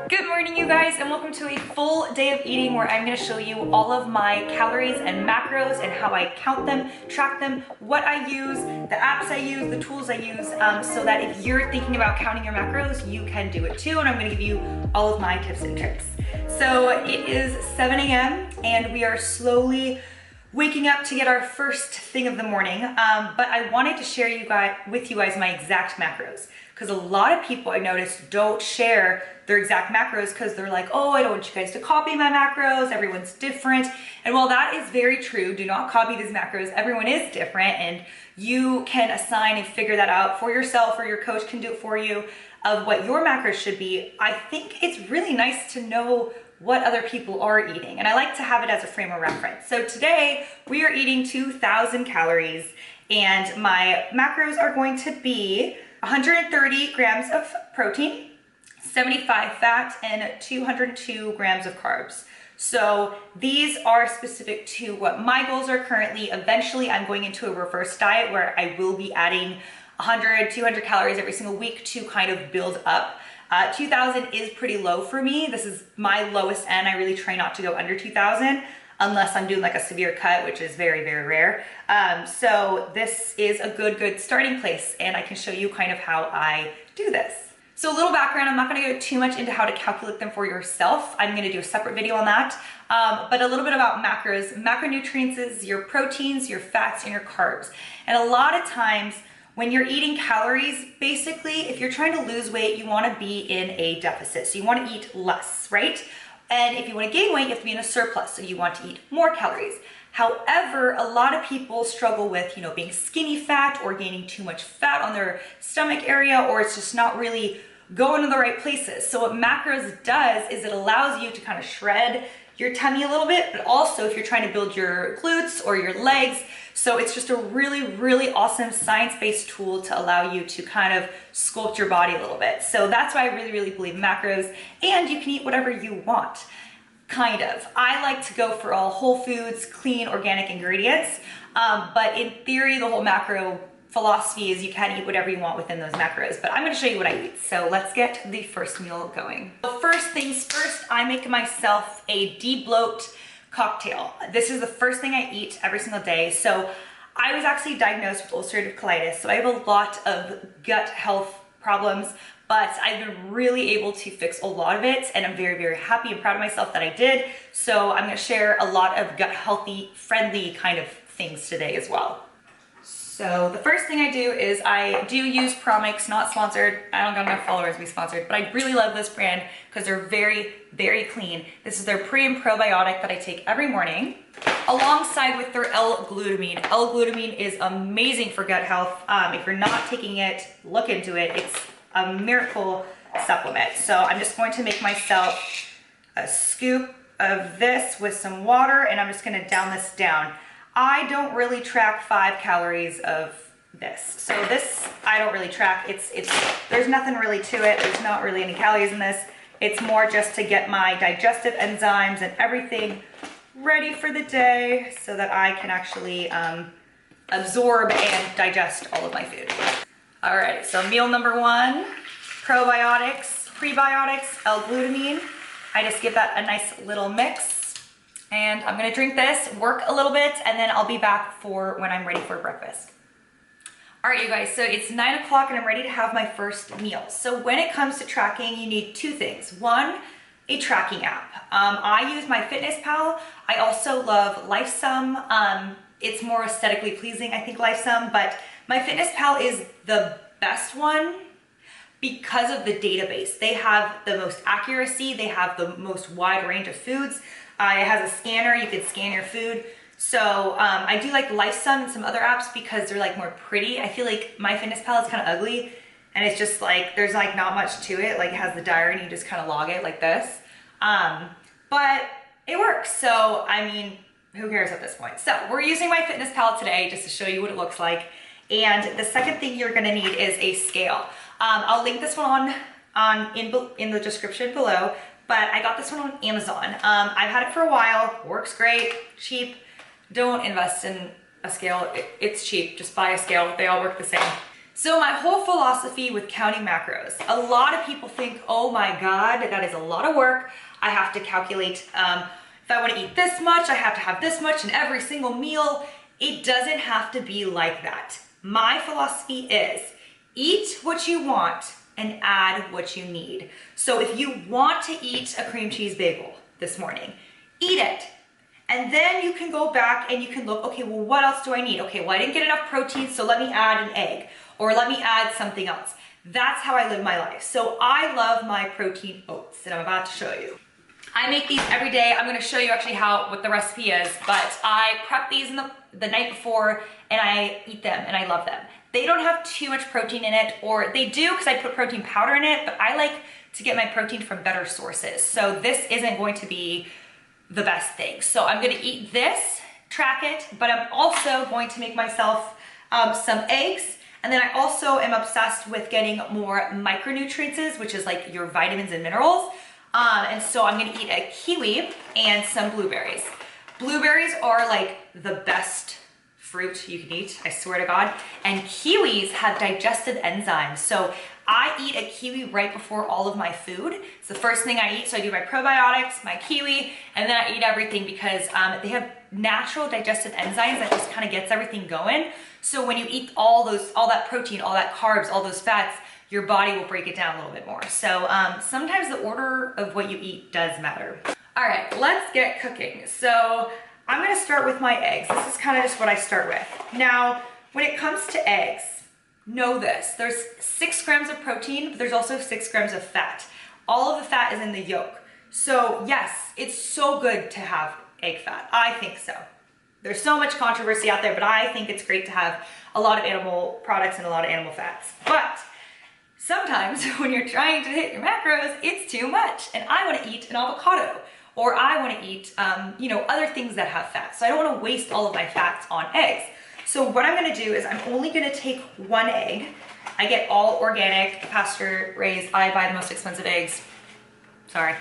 Good morning, you guys, and welcome to a full day of eating where I'm going to show you all of my calories and macros and how I count them, track them, what I use, the apps I use, the tools I use, so that if you're thinking about counting your macros, you can do it too, and I'm going to give you all of my tips and tricks. So it is 7 a.m. and we are slowly waking up to get our first thing of the morning, but I wanted to share with you guys my exact macros, because a lot of people I noticed don't share their exact macros because they're like, oh, I don't want you guys to copy my macros, everyone's different. And while that is very true, do not copy these macros, everyone is different, and you can assign and figure that out for yourself, or your coach can do it for you, of what your macros should be. I think it's really nice to know what other people are eating, and I like to have it as a frame of reference. So today we are eating 2,000 calories, and my macros are going to be 130 grams of protein, 75 fat, and 202 grams of carbs. So these are specific to what my goals are currently. Eventually I'm going into a reverse diet where I will be adding 100, 200 calories every single week to kind of build up. 2,000 is pretty low for me. This is my lowest end. I really try not to go under 2,000 unless I'm doing like a severe cut, which is very, very rare. So this is a good starting place, and I can show you kind of how I do this. So a little background, I'm not gonna go too much into how to calculate them for yourself. I'm gonna do a separate video on that. But a little bit about macros. Macronutrients is your proteins, your fats, and your carbs. And a lot of times, when you're eating calories, basically, if you're trying to lose weight, you wanna be in a deficit. So you wanna eat less, right? And if you wanna gain weight, you have to be in a surplus, so you want to eat more calories. However, a lot of people struggle with, being skinny fat or gaining too much fat on their stomach area, or it's just not really going to the right places. So what macros does is it allows you to kind of shred your tummy a little bit, but also if you're trying to build your glutes or your legs. So it's just a really awesome science-based tool to allow you to kind of sculpt your body a little bit. So that's why I really believe in macros, and you can eat whatever you want, kind of. I like to go for all whole foods, clean, organic ingredients, but in theory, the whole macro philosophy is you can eat whatever you want within those macros, but I'm gonna show you what I eat. So let's get the first meal going. So first things first, I make myself a de-bloat cocktail. This is the first thing I eat every single day. So I was actually diagnosed with ulcerative colitis, so I have a lot of gut health problems, but I've been really able to fix a lot of it, and I'm very happy and proud of myself that I did. So I'm gonna share a lot of gut healthy, friendly kind of things today as well. So the first thing I do is I do use Promix, not sponsored. I don't got enough followers to be sponsored, but I really love this brand because they're very clean. This is their pre and probiotic that I take every morning, alongside with their L-glutamine. L-glutamine is amazing for gut health. If you're not taking it, look into it. It's a miracle supplement. So I'm just going to make myself a scoop of this with some water, and I'm just gonna down this down. I don't really track 5 calories of this. So this, I don't really track. There's nothing really to it. There's not really any calories in this. It's more just to get my digestive enzymes and everything ready for the day so that I can actually absorb and digest all of my food. All right, so meal number 1, probiotics, prebiotics, L-glutamine. I just give that a nice little mix. And I'm gonna drink this, work a little bit, and then I'll be back for when I'm ready for breakfast. All right, you guys, so it's 9 o'clock and I'm ready to have my first meal. So when it comes to tracking, you need 2 things. 1, a tracking app. I use MyFitnessPal. I also love LifeSum. It's more aesthetically pleasing, I think, LifeSum, but MyFitnessPal is the best one because of the database. They have the most accuracy, they have the most wide range of foods. It has a scanner, you can scan your food. So I do like LifeSum and some other apps because they're like more pretty. I feel like MyFitnessPal is kind of ugly, and it's just like, there's like not much to it. Like it has the diary and you just kind of log it like this. But it works. So, I mean, who cares at this point? So we're using MyFitnessPal today just to show you what it looks like. And the second thing you're gonna need is a scale. I'll link this one in the description below, but I got this one on Amazon. I've had it for a while, works great, cheap. Don't invest in a scale, it's cheap, just buy a scale, they all work the same. So my whole philosophy with counting macros, a lot of people think, oh my God, that is a lot of work. I have to calculate, if I want to eat this much, I have to have this much in every single meal. It doesn't have to be like that. My philosophy is eat what you want and add what you need. So if you want to eat a cream cheese bagel this morning, eat it. And then you can go back and you can look, okay, well, what else do I need? Okay, well, I didn't get enough protein, so let me add an egg, or let me add something else. That's how I live my life. So I love my protein oats, and I'm about to show you. I make these every day. I'm gonna show you actually what the recipe is, but I prep these in the night before, and I eat them, and I love them. They don't have too much protein in it, or they do because I put protein powder in it, but I like to get my protein from better sources. So this isn't going to be the best thing. So I'm gonna eat this, track it, but I'm also going to make myself some eggs. And then I also am obsessed with getting more micronutrients, which is like your vitamins and minerals. And so I'm gonna eat a kiwi and some blueberries. Blueberries are like the best fruit you can eat, I swear to God. And kiwis have digestive enzymes. So I eat a kiwi right before all of my food. It's the first thing I eat. So I do my probiotics, my kiwi, and then I eat everything because they have natural digestive enzymes that just kind of gets everything going. So when you eat all that protein, all that carbs, all those fats, your body will break it down a little bit more. So sometimes the order of what you eat does matter. All right, let's get cooking. So I'm gonna start with my eggs. This is kind of just what I start with. Now, when it comes to eggs, know this, there's 6 grams of protein, but there's also 6 grams of fat. All of the fat is in the yolk. So yes, it's so good to have egg fat. I think so. There's so much controversy out there, but I think it's great to have a lot of animal products and a lot of animal fats. But sometimes when you're trying to hit your macros, it's too much. And I wanna eat an avocado, or I wanna eat other things that have fat. So I don't wanna waste all of my fats on eggs. So what I'm gonna do is I'm only gonna take 1 egg. I get all organic, pasture raised. I buy the most expensive eggs. Sorry.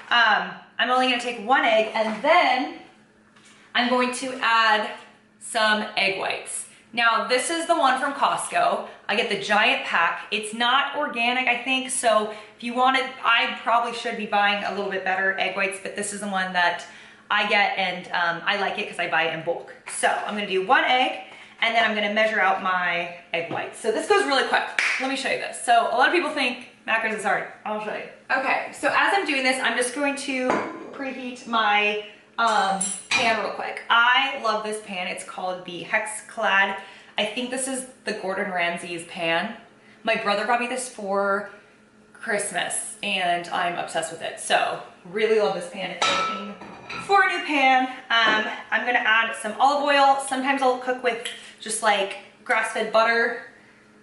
I'm only gonna take 1 egg, and then I'm going to add some egg whites. Now, this is the one from Costco. I get the giant pack. It's not organic, I think, so if you want it, I probably should be buying a little bit better egg whites, but this is the one that I get, and I like it because I buy it in bulk. So I'm gonna do 1 egg, and then I'm gonna measure out my egg whites. So this goes really quick. Let me show you this. So a lot of people think macros is hard. I'll show you. Okay, so as I'm doing this, I'm just going to preheat my pan real quick. I love this pan. It's called the Hexclad. I think this is the Gordon Ramsay's pan. My brother got me this for Christmas, and I'm obsessed with it. So really love this pan. If you're looking for a new pan, I'm gonna add some olive oil. Sometimes I'll cook with just like grass-fed butter,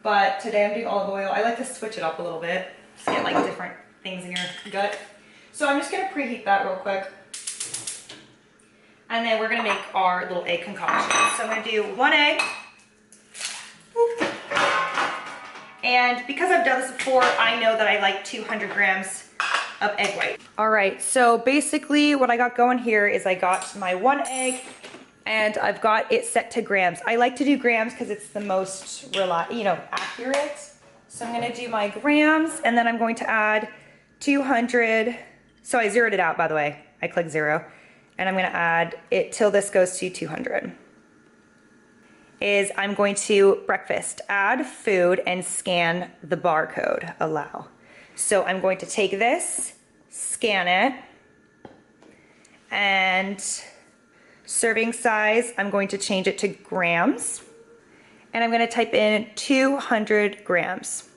but today I'm doing olive oil. I like to switch it up a little bit, just get like different things in your gut. So I'm just gonna preheat that real quick. And then we're gonna make our little egg concoction. So I'm gonna do 1 egg. And because I've done this before, I know that I like 200 grams of egg white. All right, so basically what I got going here is I got my 1 egg, and I've got it set to grams. I like to do grams because it's the most accurate. So I'm gonna do my grams, and then I'm going to add 200. So I zeroed it out, by the way. I clicked 0. And I'm gonna add it till this goes to 200. I'm going to breakfast, add food, and scan the barcode, allow. So I'm going to take this, scan it, and serving size, I'm going to change it to grams, and I'm gonna type in 200 grams.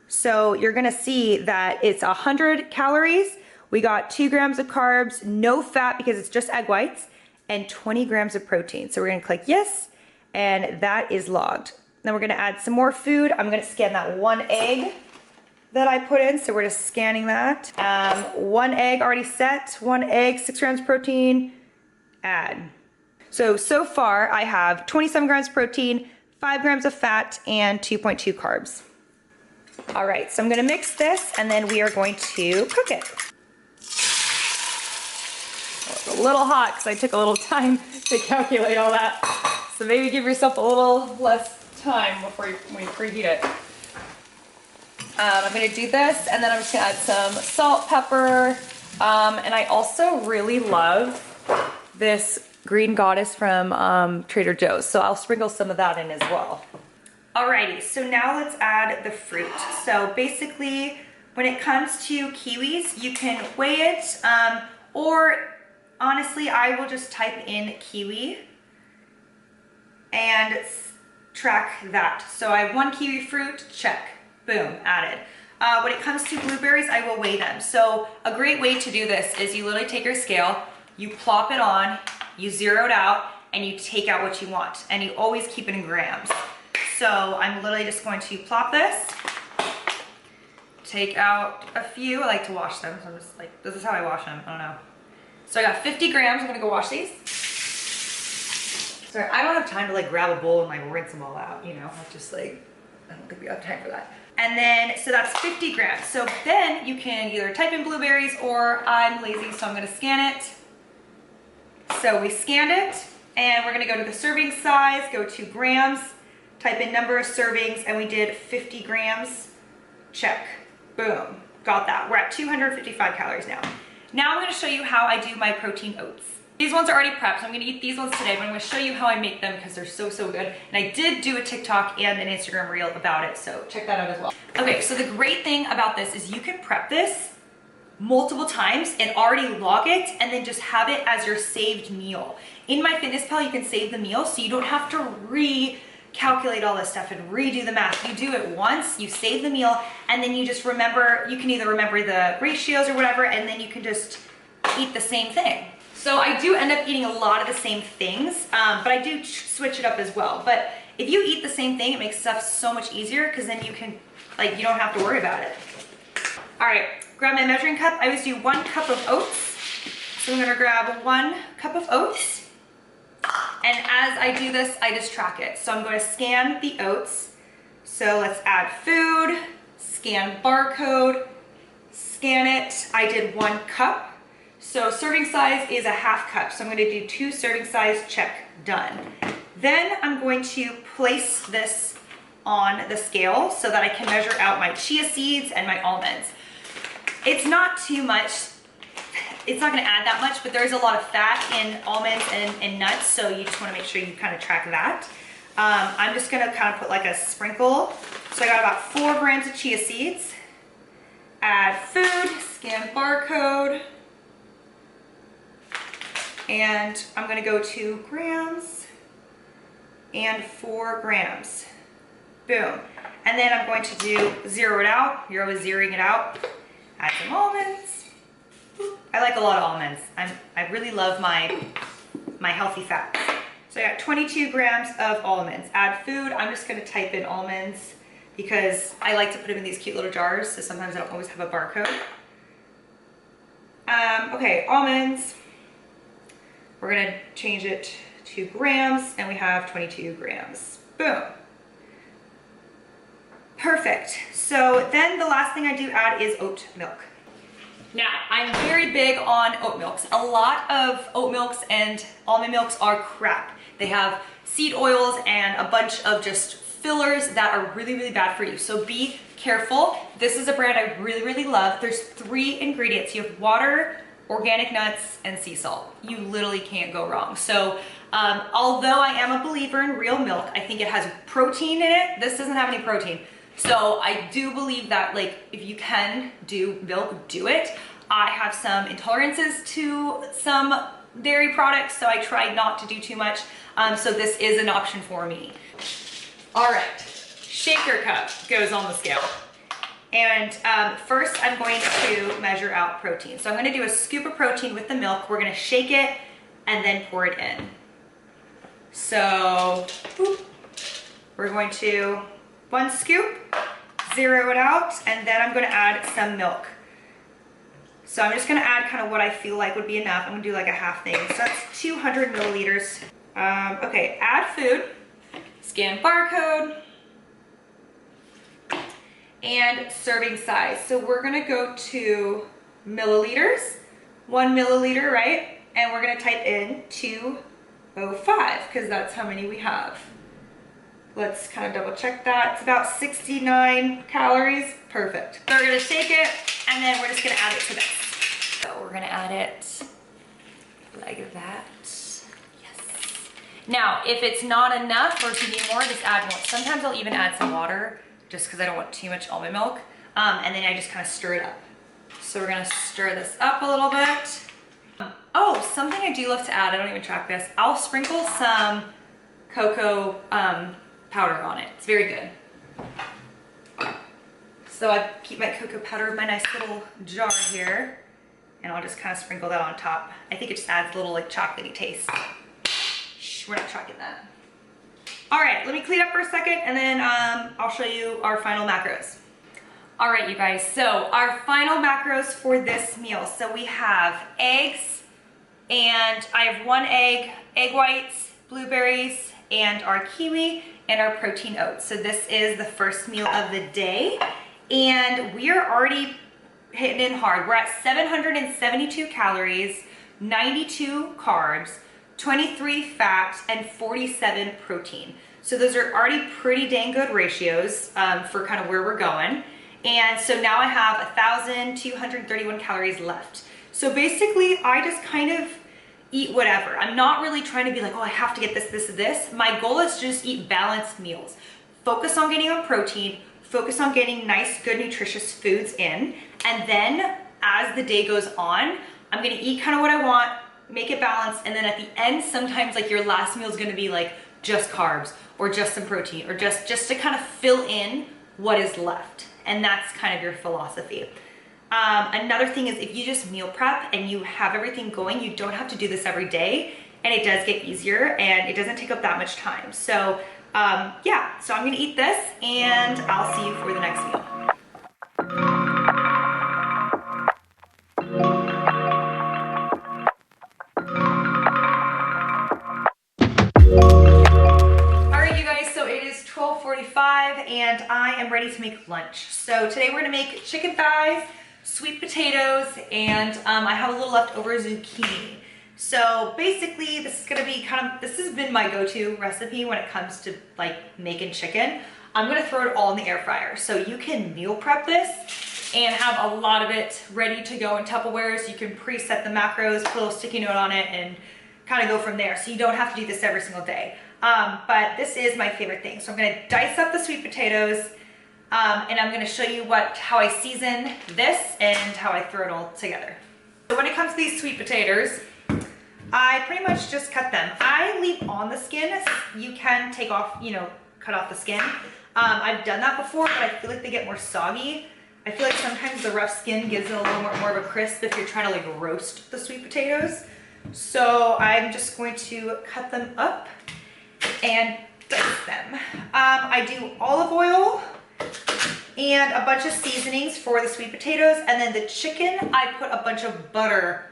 So you're gonna see that it's 100 calories. We got 2 grams of carbs, no fat because it's just egg whites, and 20 grams of protein. So we're gonna click yes, and that is logged. Then we're gonna add some more food. I'm gonna scan that 1 egg that I put in, so we're just scanning that. 1 egg already set, 1 egg, 6 grams protein, add. So far I have 27 grams protein, 5 grams of fat, and 2.2 carbs. All right, so I'm gonna mix this, and then we are going to cook it. It's a little hot because I took a little time to calculate all that. So maybe give yourself a little less time before we preheat it. I'm gonna do this, and then I'm just gonna add some salt, pepper, and I also really love this green goddess from Trader Joe's, so I'll sprinkle some of that in as well. Alrighty, so now let's add the fruit. So basically, when it comes to kiwis, you can weigh it, or honestly, I will just type in kiwi and track that. So I have 1 kiwi fruit, check, boom, added. When it comes to blueberries, I will weigh them. So a great way to do this is you literally take your scale, you plop it on, you zero it out, and you take out what you want. And you always keep it in grams. So I'm literally just going to plop this, take out a few. I like to wash them, so I'm just like, this is how I wash them, I don't know. So I got 50 grams, I'm gonna go wash these. Sorry, I don't have time to like grab a bowl and like rinse them all out, you know? I'm just like, I don't think we have time for that. And then, so that's 50 grams. So then you can either type in blueberries, or I'm lazy, so I'm gonna scan it. So we scanned it, and we're gonna go to the serving size, go to grams, type in number of servings, and we did 50 grams, check, boom, got that. We're at 255 calories now. Now I'm gonna show you how I do my protein oats. These ones are already prepped, so I'm gonna eat these ones today, but I'm gonna show you how I make them because they're so, so good. And I did do a TikTok and an Instagram reel about it, so check that out as well. Okay, so the great thing about this is you can prep this multiple times and already log it, and then just have it as your saved meal. In MyFitnessPal, you can save the meal, so you don't have to calculate all this stuff and redo the math. You do it once, you save the meal, and then you just remember, you can either remember the ratios or whatever, and then you can just eat the same thing. So I do end up eating a lot of the same things, but I do switch it up as well. But if you eat the same thing, it makes stuff so much easier, because then you can, like, you don't have to worry about it. All right, grab my measuring cup. I always do 1 cup of oats. So I'm gonna grab 1 cup of oats. And as I do this, I just track it. So I'm going to scan the oats. So let's add food, scan barcode, scan it. I did 1 cup. So serving size is a ½ cup. So I'm going to do 2 serving size, check, done. Then I'm going to place this on the scale so that I can measure out my chia seeds and my almonds. It's not too much. It's not gonna add that much, but there's a lot of fat in almonds and nuts, so you just wanna make sure you kind of track that. I'm just gonna kind of put like a sprinkle. So I got about 4 grams of chia seeds. Add food, scan barcode. And I'm gonna go to grams and 4 grams. Boom. And then I'm going to do zero it out. You're always zeroing it out. Add some almonds. I like a lot of almonds. I really love my healthy fats. So I got 22 grams of almonds. Add food. I'm just gonna type in almonds because I like to put them in these cute little jars, so sometimes I don't always have a barcode. Okay, almonds. We're gonna change it to grams, and we have 22 grams. Boom. Perfect. So then the last thing I do add is oat milk. Now, I'm very big on oat milks. A lot of oat milks and almond milks are crap. They have seed oils and a bunch of just fillers that are really, really bad for you. So be careful. This is a brand I really, really love. There's 3 ingredients. You have water, organic nuts, and sea salt. You literally can't go wrong. So although I am a believer in real milk, I think it has protein in it. This doesn't have any protein. So I do believe that, like, if you can do milk, do it. I have some intolerances to some dairy products, so I try not to do too much. So this is an option for me. All right, shaker cup goes on the scale. And first I'm going to measure out protein. So I'm gonna do a scoop of protein with the milk. We're gonna shake it and then pour it in. So boop, we're going to 1 scoop, zero it out, and then I'm gonna add some milk. So I'm just gonna add kind of what I feel like would be enough. I'm gonna do like a half thing. So that's 200 milliliters. Okay, add food, scan barcode, and serving size. So we're gonna go to milliliters, 1 milliliter, right? And we're gonna type in 205, because that's how many we have. Let's kind of double check that. It's about 69 calories. Perfect. So we're gonna shake it and then we're just gonna add it to this. So we're gonna add it like that. Yes. Now, if it's not enough or if you need more, just add more. Sometimes I'll even add some water just because I don't want too much almond milk. And then I just kind of stir it up. So we're gonna stir this up a little bit. Oh, something I do love to add, I don't even track this. I'll sprinkle some cocoa powder on it. It's very good. So I keep my cocoa powder in my nice little jar here, and I'll just kind of sprinkle that on top. I think it just adds a little like chocolatey taste. Shh, we're not tracking that. All right, let me clean up for a second and then I'll show you our final macros. All right, you guys, so our final macros for this meal. So we have eggs, and I have 1 egg, egg whites, blueberries, and our kiwi, and our protein oats. So this is the first meal of the day, and we are already hitting in hard. We're at 772 calories, 92 carbs, 23 fat, and 47 protein. So those are already pretty dang good ratios for kind of where we're going. And so now I have 1,231 calories left. So basically I just kind of eat whatever. I'm not really trying to be like, oh, I have to get this, this, this. My goal is to just eat balanced meals. Focus on getting on protein, focus on getting nice, good, nutritious foods in. And then as the day goes on, I'm gonna eat kind of what I want, make it balanced. And then at the end, sometimes like your last meal is gonna be like just carbs or just some protein or just to kind of fill in what is left. And that's kind of your philosophy. Another thing is if you just meal prep and you have everything going, you don't have to do this every day, and it does get easier and it doesn't take up that much time. So yeah, so I'm gonna eat this and I'll see you for the next meal. All right, you guys, so it is 12:45 and I am ready to make lunch. So today we're gonna make chicken thighs, sweet potatoes, and I have a little leftover zucchini. So basically this is gonna be this has been my go-to recipe when it comes to like making chicken. I'm gonna throw it all in the air fryer. So you can meal prep this and have a lot of it ready to go in Tupperwares. You can preset the macros, put a little sticky note on it, and kind of go from there. So you don't have to do this every single day. But this is my favorite thing. So I'm gonna dice up the sweet potatoes, and I'm gonna show you how I season this and how I throw it all together. So when it comes to these sweet potatoes, I pretty much just cut them. I leave on the skin. You can take off, cut off the skin. I've done that before, but I feel like they get more soggy. I feel like sometimes the rough skin gives it a little more of a crisp if you're trying to like roast the sweet potatoes. So I'm just going to cut them up and dice them. I do olive oil and a bunch of seasonings for the sweet potatoes, and then the chicken, I put a bunch of butter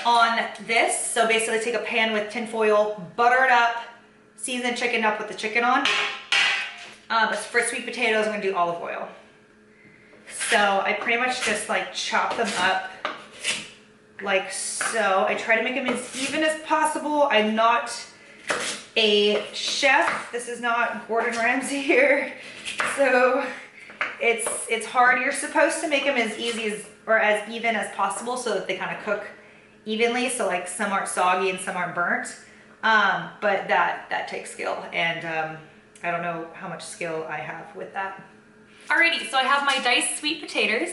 on this. So basically take a pan with tin foil, butter it up, season the chicken up with the chicken on. But for sweet potatoes, I'm gonna do olive oil. So I pretty much just like chop them up like so. I try to make them as even as possible. I'm not a chef. This is not Gordon Ramsay here. So it's hard. You're supposed to make them as easy as, or as even as possible so that they kind of cook evenly. So like some aren't soggy and some aren't burnt. But that takes skill, and I don't know how much skill I have with that. Alrighty, so I have my diced sweet potatoes,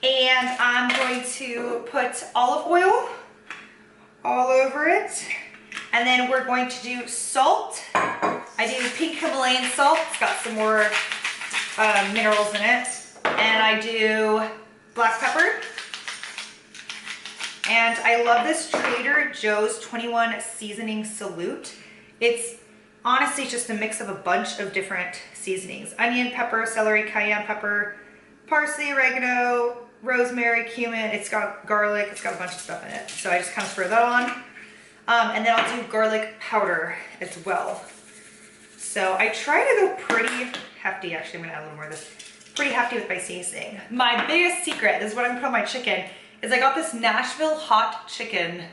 and I'm going to put olive oil all over it. And then we're going to do salt. I do pink Himalayan salt. It's got some more minerals in it. And I do black pepper. And I love this Trader Joe's 21 seasoning salute. It's honestly just a mix of a bunch of different seasonings. Onion, pepper, celery, cayenne pepper, parsley, oregano, rosemary, cumin. It's got garlic. It's got a bunch of stuff in it. So I just kind of throw that on. And then I'll do garlic powder as well. So I try to go pretty hefty. Actually, I'm gonna add a little more of this. Pretty hefty with my seasoning. My biggest secret, this is what I'm gonna put on my chicken, is I got this Nashville hot chicken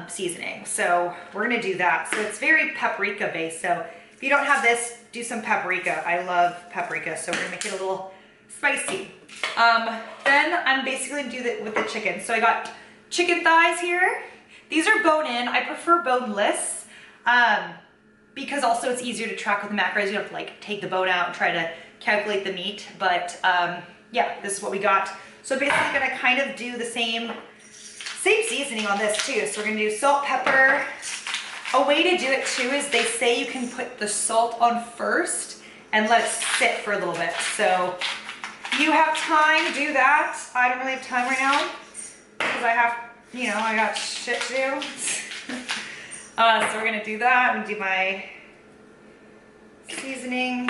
seasoning. So we're gonna do that. So it's very paprika based. So If you don't have this, do some paprika. I love paprika, so we're gonna make it a little spicy. Then I'm basically gonna do that with the chicken. So I got chicken thighs here. These are bone-in. I prefer boneless because also it's easier to track with the macros. You don't have to like take the bone out and try to calculate the meat. But yeah, this is what we got. So basically gonna kind of do the same seasoning on this too. So we're gonna do salt, pepper. A way to do it too is they say you can put the salt on first and let it sit for a little bit. So you have time to do that. I don't really have time right now because I have, you know, I got shit to do. So we're gonna do that. I'm gonna do my seasoning.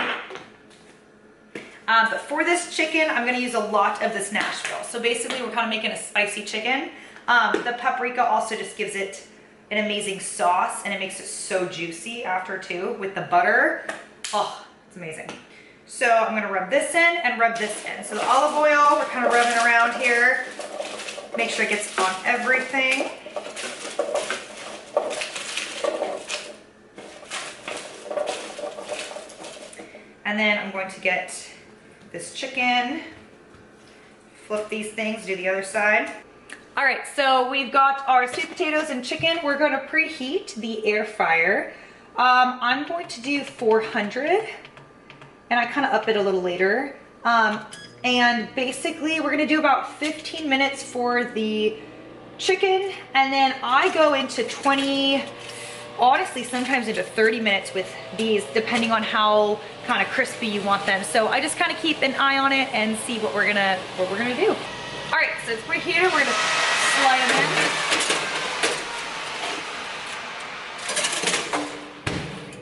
But for this chicken, I'm gonna use a lot of this Nashville. So basically we're kind of making a spicy chicken. The paprika also just gives it an amazing sauce and it makes it so juicy after too with the butter. Oh, it's amazing. So I'm gonna rub this in and rub this in. So the olive oil, we're kind of rubbing around here. Make sure it gets on everything. And then I'm going to get this chicken, flip these things, do the other side. All right, so we've got our sweet potatoes and chicken. We're gonna preheat the air fryer. I'm going to do 400, and I kind of up it a little later. And basically we're gonna do about 15 minutes for the chicken, and then I go into 20, honestly sometimes into 30 minutes with these, depending on how kind of crispy you want them. So I just kind of keep an eye on it and see what we're gonna do. All right, so it's preheated. We're gonna slide them in.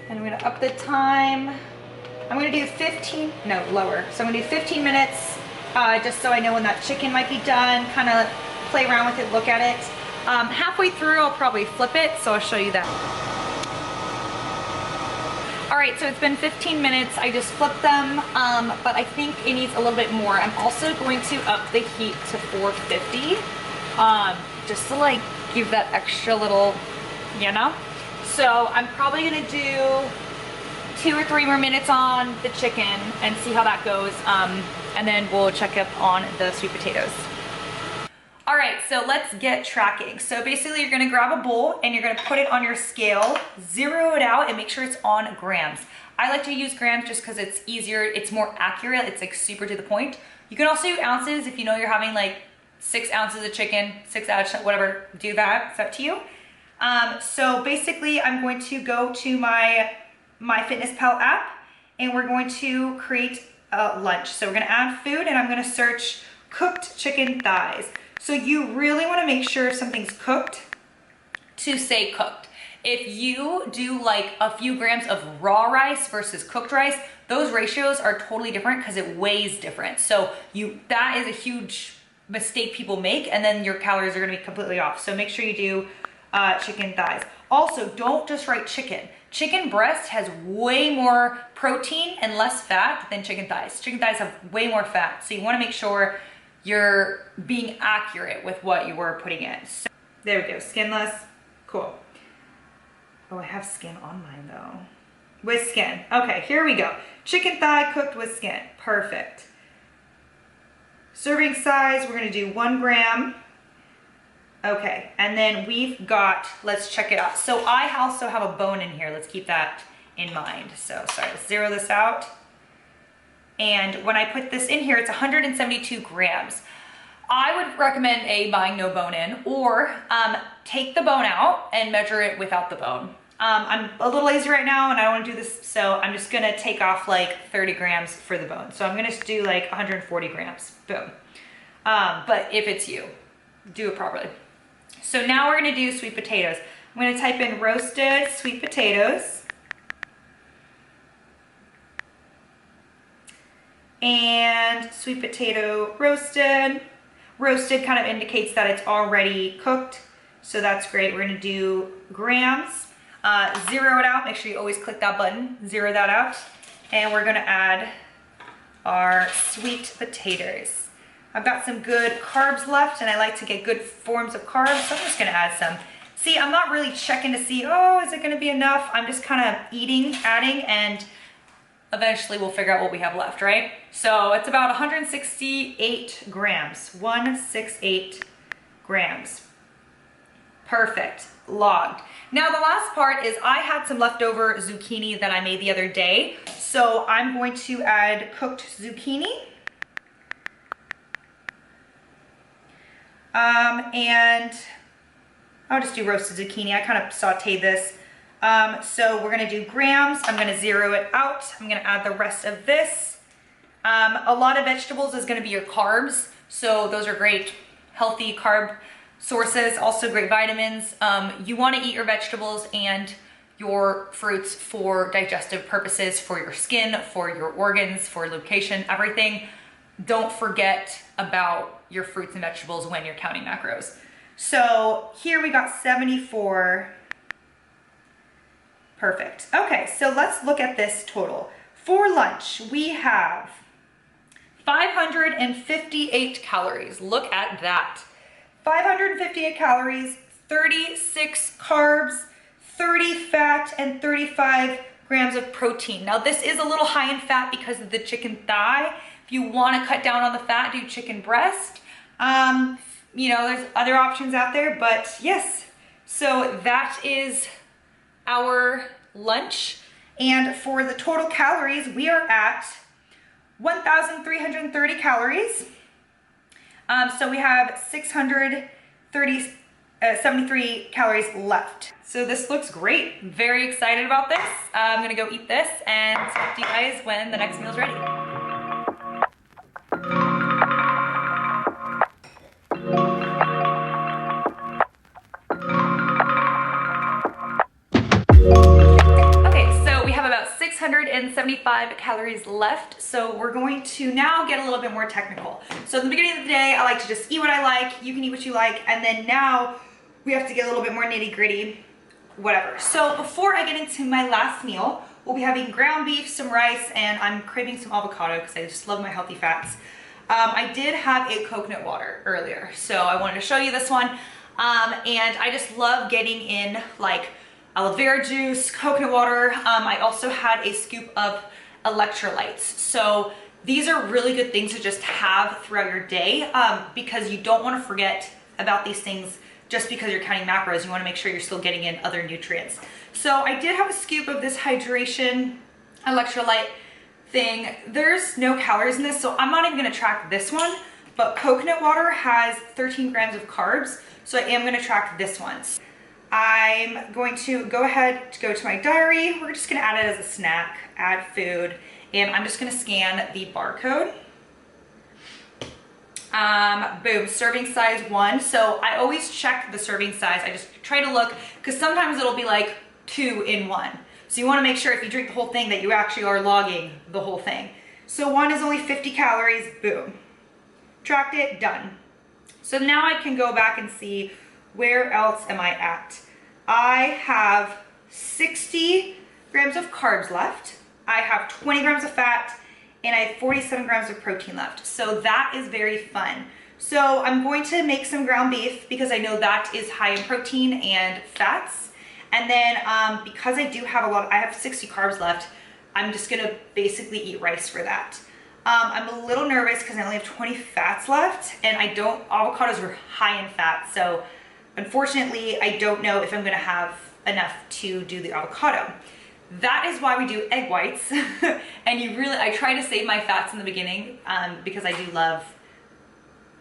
And I'm gonna up the time. I'm gonna do 15, no, lower. So I'm gonna do 15 minutes, just so I know when that chicken might be done, kind of play around with it, look at it. Halfway through, I'll probably flip it, so I'll show you that. All right, so it's been 15 minutes. I just flipped them, but I think it needs a little bit more. I'm also going to up the heat to 450, just to like give that extra little, you know? So I'm probably gonna do 2 or 3 more minutes on the chicken and see how that goes, and then we'll check up on the sweet potatoes. All right, so let's get tracking. So basically you're gonna grab a bowl and you're gonna put it on your scale, zero it out and make sure it's on grams. I like to use grams just because it's easier, it's more accurate, it's like super to the point. You can also do ounces if you know you're having like 6 ounces of chicken, 6 ounces, whatever, do that, it's up to you. So basically I'm going to go to my MyFitnessPal app and we're going to create a lunch. So we're gonna add food and I'm gonna search cooked chicken thighs. So you really wanna make sure something's cooked to say cooked. If you do like a few grams of raw rice versus cooked rice, those ratios are totally different because it weighs different. So that is a huge mistake people make, and then your calories are gonna be completely off. So make sure you do chicken thighs. Also, don't just write chicken. Chicken breast has way more protein and less fat than chicken thighs. Chicken thighs have way more fat. So you wanna make sure you're being accurate with what you were putting in. So, there we go, skinless, cool. Oh, I have skin on mine though. With skin, okay, here we go. Chicken thigh cooked with skin, perfect. Serving size, we're gonna do 1 gram. Okay, and then we've got, let's check it out. So I also have a bone in here, let's keep that in mind. So sorry, let's zero this out. And when I put this in here, it's 172 grams. I would recommend buying no bone in, or take the bone out and measure it without the bone. I'm a little lazy right now and I don't wanna do this, so I'm just gonna take off like 30 grams for the bone. So I'm gonna do like 140 grams, boom. But if it's you, do it properly. So now we're gonna do sweet potatoes. I'm gonna type in roasted sweet potatoes. And sweet potato roasted. Roasted kind of indicates that it's already cooked, so that's great. We're gonna do grams, zero it out. Make sure you always click that button, zero that out. And we're gonna add our sweet potatoes. I've got some good carbs left and I like to get good forms of carbs, so I'm just gonna add some. See, I'm not really checking to see, oh, is it gonna be enough? I'm just kind of eating, adding, and eventually we'll figure out what we have left, right? So it's about 168 grams, 168 grams. Perfect, logged. Now the last part is I had some leftover zucchini that I made the other day. So I'm going to add cooked zucchini. And I'll just do roasted zucchini. I kind of sauteed this. So we're gonna do grams. I'm gonna zero it out. I'm gonna add the rest of this. A lot of vegetables is gonna be your carbs. So those are great, healthy carb sources, also great vitamins. You wanna eat your vegetables and your fruits for digestive purposes, for your skin, for your organs, for lubrication, everything. Don't forget about your fruits and vegetables when you're counting macros. So here we got 74. Perfect. Okay, so let's look at this total. For lunch, we have 558 calories. Look at that. 558 calories, 36 carbs, 30 fat, and 35 grams of protein. Now this is a little high in fat because of the chicken thigh. If you want to cut down on the fat, do chicken breast. You know, there's other options out there, but yes. So that is our lunch. And for the total calories, we are at 1,330 calories. So we have 673 calories left. So this looks great. Very excited about this. I'm gonna go eat this and talk to you guys when the next meal is ready. Okay, so we have about 675 calories left. So we're going to now get a little bit more technical. So at the beginning of the day, I like to just eat what I like. You can eat what you like. And then now we have to get a little bit more nitty gritty, whatever. So before I get into my last meal, we'll be having ground beef, some rice, and I'm craving some avocado because I just love my healthy fats. I did have a coconut water earlier, so I wanted to show you this one. And I just love getting in like aloe vera juice, coconut water. I also had a scoop of electrolytes. So these are really good things to just have throughout your day because you don't want to forget about these things just because you're counting macros. You want to make sure you're still getting in other nutrients. So I did have a scoop of this hydration electrolyte thing. There's no calories in this, so I'm not even going to track this one, but coconut water has 13 grams of carbs, so I am going to track this one. I'm going to go ahead to go to my diary. We're just going to add it as a snack, add food, and I'm just going to scan the barcode. Boom, serving size 1. So I always check the serving size. I just try to look, because sometimes it'll be like 2 in 1. So you want to make sure if you drink the whole thing that you actually are logging the whole thing. So 1 is only 50 calories, boom. Tracked it, done. So now I can go back and see where else am I at. I have 60 grams of carbs left. I have 20 grams of fat, and I have 47 grams of protein left. So that is very fun. So I'm going to make some ground beef because I know that is high in protein and fats. And then because I do have I have 60 carbs left, I'm just gonna basically eat rice for that. I'm a little nervous because I only have 20 fats left, and avocados are high in fat. So unfortunately, I don't know if I'm gonna have enough to do the avocado. That is why we do egg whites. And I try to save my fats in the beginning because I do love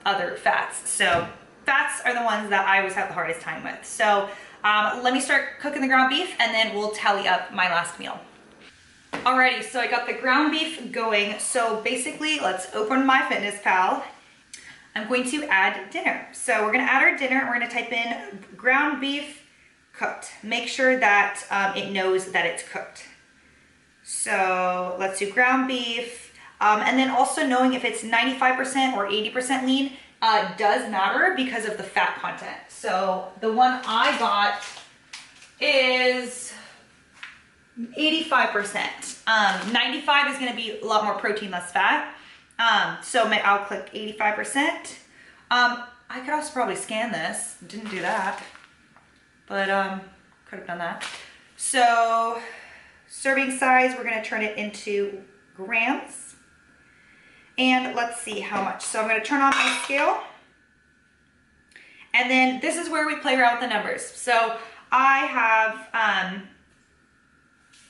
other fats. So fats are the ones that I always have the hardest time with. So let me start cooking the ground beef and then we'll tally up my last meal. Alrighty, so I got the ground beef going. So basically, let's open MyFitnessPal. I'm going to add dinner. So we're gonna add our dinner and we're gonna type in ground beef cooked. Make sure that it knows that it's cooked. So let's do ground beef. And then also knowing if it's 95% or 80% lean does matter because of the fat content. So the one I got is 85%. 95 is gonna be a lot more protein, less fat. So I'll click 85%. I could also probably scan this. Didn't do that. but could have done that. So serving size, we're gonna turn it into grams. And let's see how much. So I'm gonna turn on my scale. And then this is where we play around with the numbers. So I have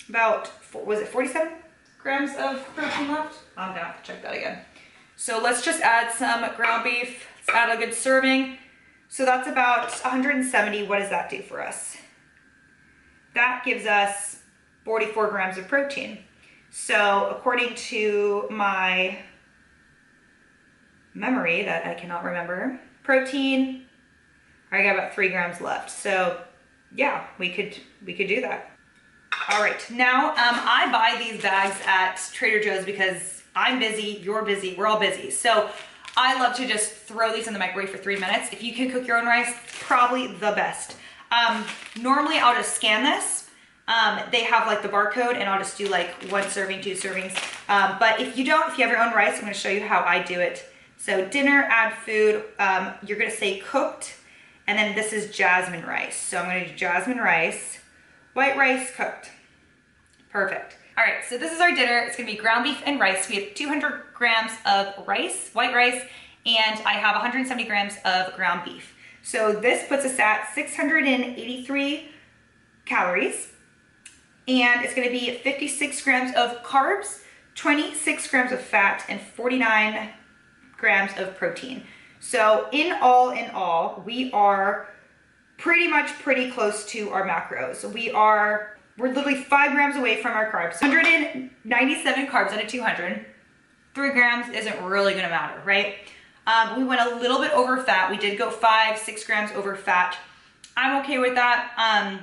about, was it 47 grams of protein left? I'm gonna have to check that again. So let's just add some ground beef. Let's add a good serving. So that's about 170. What does that do for us? That gives us 44 grams of protein. So according to my memory that I cannot remember, protein, I got about 3 grams left. So yeah, we could do that. All right, now I buy these bags at Trader Joe's because I'm busy, you're busy, we're all busy. So I love to just throw these in the microwave for 3 minutes. If you can cook your own rice, probably the best. Normally I'll just scan this. They have like the barcode and I'll just do like 1 serving, 2 servings. But if you don't, if you have your own rice, I'm gonna show you how I do it. So dinner, add food, you're gonna say cooked. And then this is jasmine rice. So I'm gonna do jasmine rice, white rice cooked. Perfect. All right, so this is our dinner. It's gonna be ground beef and rice. We have 200 grams of rice, white rice, and I have 170 grams of ground beef. So this puts us at 683 calories. And it's gonna be 56 grams of carbs, 26 grams of fat, and 49 grams of protein. So in all, we are pretty close to our macros. We're literally 5 grams away from our carbs. 197 carbs out of 200. 3 grams isn't really gonna matter, right? We went a little bit over fat. We did go 5-6 grams over fat. I'm okay with that.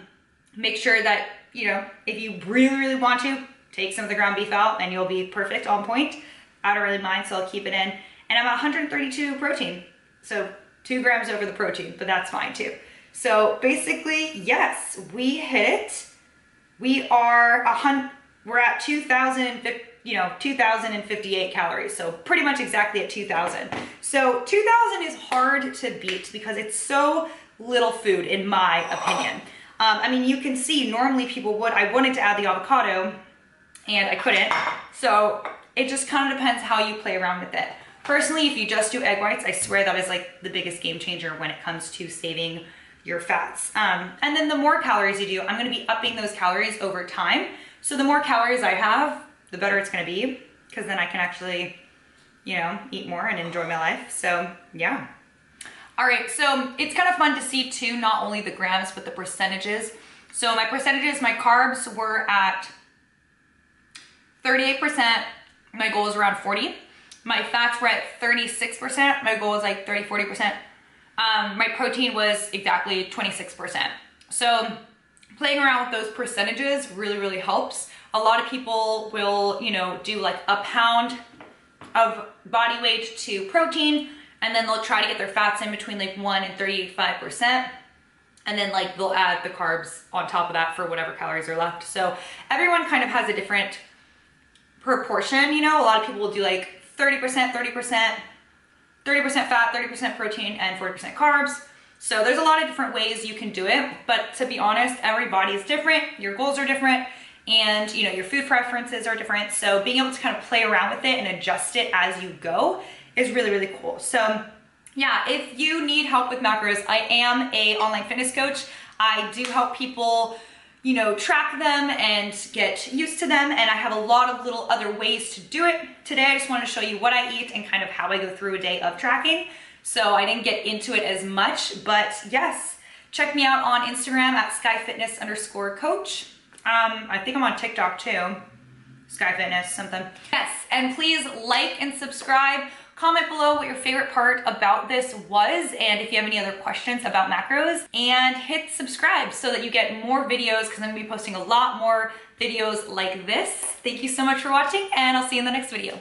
Make sure that, you know, if you really want to, take some of the ground beef out and you'll be perfect, on point. I don't really mind, so I'll keep it in. And I'm at 132 protein. So 2 grams over the protein, but that's fine too. So basically, yes, we hit it. We're at 2,058 calories. So pretty much exactly at 2,000. So 2,000 is hard to beat because it's so little food in my opinion. I mean, you can see normally people would, I wanted to add the avocado and I couldn't. So it just kind of depends how you play around with it. Personally, if you just do egg whites, I swear that is like the biggest game changer when it comes to saving your fats. And then the more calories you do, I'm gonna be upping those calories over time. So the more calories I have, the better it's gonna be, because then I can actually, you know, eat more and enjoy my life. So yeah. All right, so it's kind of fun to see too, not only the grams, but the percentages. So my percentages, my carbs were at 38%. My goal is around 40. My fats were at 36%. My goal is like 30-40%. My protein was exactly 26%. So playing around with those percentages really helps. A lot of people will, you know, do like a pound of body weight to protein, and then they'll try to get their fats in between like 1 and 35%. And then like they'll add the carbs on top of that for whatever calories are left. So everyone kind of has a different proportion, you know. A lot of people will do like 30%, 30%, 30% fat, 30% protein, and 40% carbs. So there's a lot of different ways you can do it, but to be honest, every body is different, your goals are different, and you know, your food preferences are different. So being able to kind of play around with it and adjust it as you go is really cool. So yeah, if you need help with macros, I am an online fitness coach. I do help people, you know, track them and get used to them. And I have a lot of little other ways to do it. Today, I just want to show you what I eat and kind of how I go through a day of tracking. So I didn't get into it as much, but yes, check me out on Instagram at skyfitness_coach. I think I'm on TikTok too. Sky Fitness, something. Yes, and please like and subscribe. Comment below what your favorite part about this was, and if you have any other questions about macros, and hit subscribe so that you get more videos, because I'm gonna be posting a lot more videos like this. Thank you so much for watching, and I'll see you in the next video.